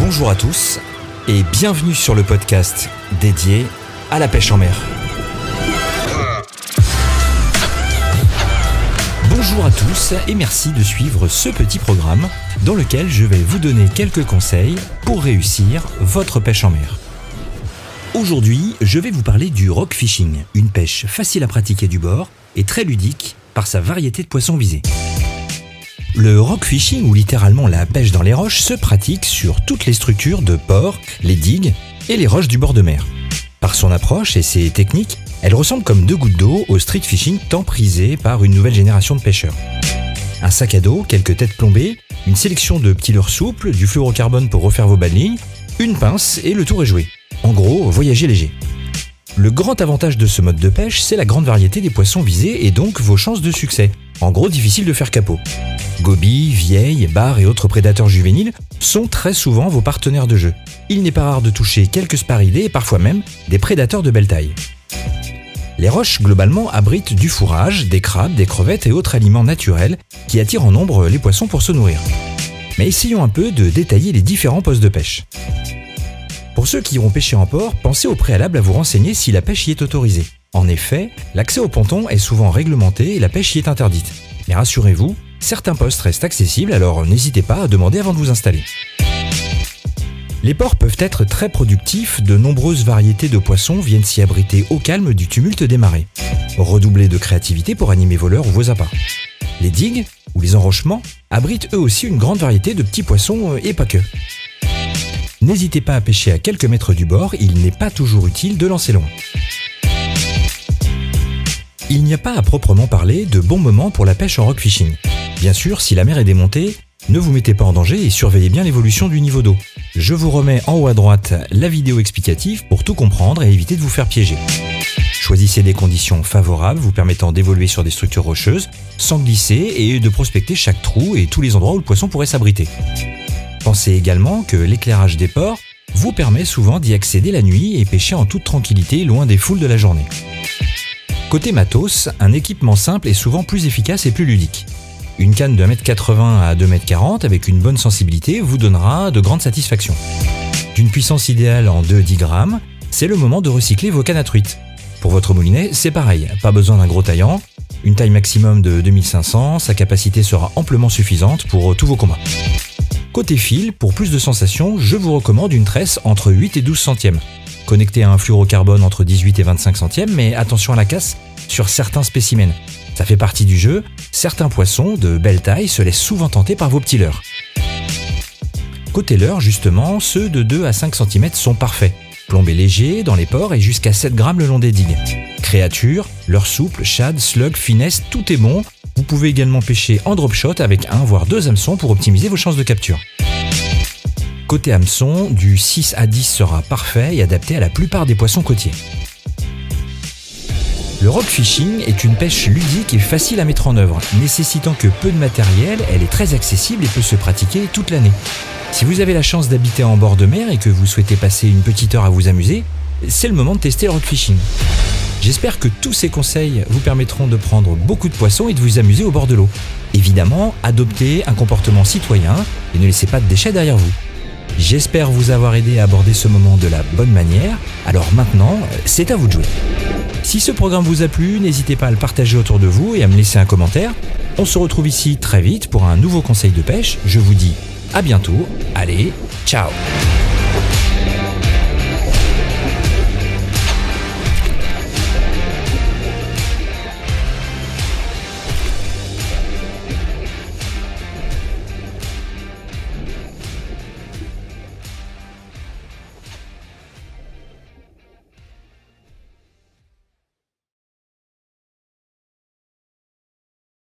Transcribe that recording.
Bonjour à tous et bienvenue sur le podcast dédié à la pêche en mer. Bonjour à tous et merci de suivre ce petit programme dans lequel je vais vous donner quelques conseils pour réussir votre pêche en mer. Aujourd'hui, je vais vous parler du rock fishing, une pêche facile à pratiquer du bord et très ludique par sa variété de poissons visés. Le rock fishing, ou littéralement la pêche dans les roches, se pratique sur toutes les structures de port, les digues et les roches du bord de mer. Par son approche et ses techniques, elle ressemble comme deux gouttes d'eau au street fishing tant prisé par une nouvelle génération de pêcheurs. Un sac à dos, quelques têtes plombées, une sélection de petits leurres souples, du fluorocarbone pour refaire vos bas de ligne, une pince et le tour est joué. En gros, voyagez léger. Le grand avantage de ce mode de pêche, c'est la grande variété des poissons visés et donc vos chances de succès. En gros, difficile de faire capot. Gobies, vieilles, bars et autres prédateurs juvéniles sont très souvent vos partenaires de jeu. Il n'est pas rare de toucher quelques sparidés et parfois même des prédateurs de belle taille. Les roches, globalement, abritent du fourrage, des crabes, des crevettes et autres aliments naturels qui attirent en nombre les poissons pour se nourrir. Mais essayons un peu de détailler les différents postes de pêche. Pour ceux qui iront pêcher en port, pensez au préalable à vous renseigner si la pêche y est autorisée. En effet, l'accès au ponton est souvent réglementé et la pêche y est interdite. Mais rassurez-vous, certains postes restent accessibles, alors n'hésitez pas à demander avant de vous installer. Les ports peuvent être très productifs, de nombreuses variétés de poissons viennent s'y abriter au calme du tumulte des marées. Redoublez de créativité pour animer vos leurres ou vos appâts. Les digues, ou les enrochements, abritent eux aussi une grande variété de petits poissons et pas que. N'hésitez pas à pêcher à quelques mètres du bord, il n'est pas toujours utile de lancer loin. Il n'y a pas à proprement parler de bons moments pour la pêche en rock fishing. Bien sûr, si la mer est démontée, ne vous mettez pas en danger et surveillez bien l'évolution du niveau d'eau. Je vous remets en haut à droite la vidéo explicative pour tout comprendre et éviter de vous faire piéger. Choisissez des conditions favorables vous permettant d'évoluer sur des structures rocheuses sans glisser et de prospecter chaque trou et tous les endroits où le poisson pourrait s'abriter. Pensez également que l'éclairage des ports vous permet souvent d'y accéder la nuit et pêcher en toute tranquillité loin des foules de la journée. Côté matos, un équipement simple est souvent plus efficace et plus ludique. Une canne de 1,80 m à 2,40 m avec une bonne sensibilité vous donnera de grandes satisfactions. D'une puissance idéale en 2-10 grammes, c'est le moment de recycler vos cannes à truite. Pour votre moulinet, c'est pareil, pas besoin d'un gros taillant, une taille maximum de 2500, sa capacité sera amplement suffisante pour tous vos combats. Côté fil, pour plus de sensations, je vous recommande une tresse entre 8 et 12 centièmes. Connecté à un fluorocarbone entre 18 et 25 centièmes, mais attention à la casse sur certains spécimens. Ça fait partie du jeu, certains poissons de belle taille se laissent souvent tenter par vos petits leurres. Côté leurre, justement, ceux de 2 à 5 cm sont parfaits. Plombés légers dans les ports et jusqu'à 7 grammes le long des digues. Créatures, leurre souple, shad, slug, finesse, tout est bon. Vous pouvez également pêcher en drop shot avec 1 voire 2 hameçons pour optimiser vos chances de capture. Côté hameçon, du 6 à 10 sera parfait et adapté à la plupart des poissons côtiers. Le rock fishing est une pêche ludique et facile à mettre en œuvre, nécessitant que peu de matériel, elle est très accessible et peut se pratiquer toute l'année. Si vous avez la chance d'habiter en bord de mer et que vous souhaitez passer une petite heure à vous amuser, c'est le moment de tester le rock fishing. J'espère que tous ces conseils vous permettront de prendre beaucoup de poissons et de vous amuser au bord de l'eau. Évidemment, adoptez un comportement citoyen et ne laissez pas de déchets derrière vous. J'espère vous avoir aidé à aborder ce moment de la bonne manière, alors maintenant, c'est à vous de jouer. Si ce programme vous a plu, n'hésitez pas à le partager autour de vous et à me laisser un commentaire. On se retrouve ici très vite pour un nouveau conseil de pêche. Je vous dis à bientôt. Allez, ciao!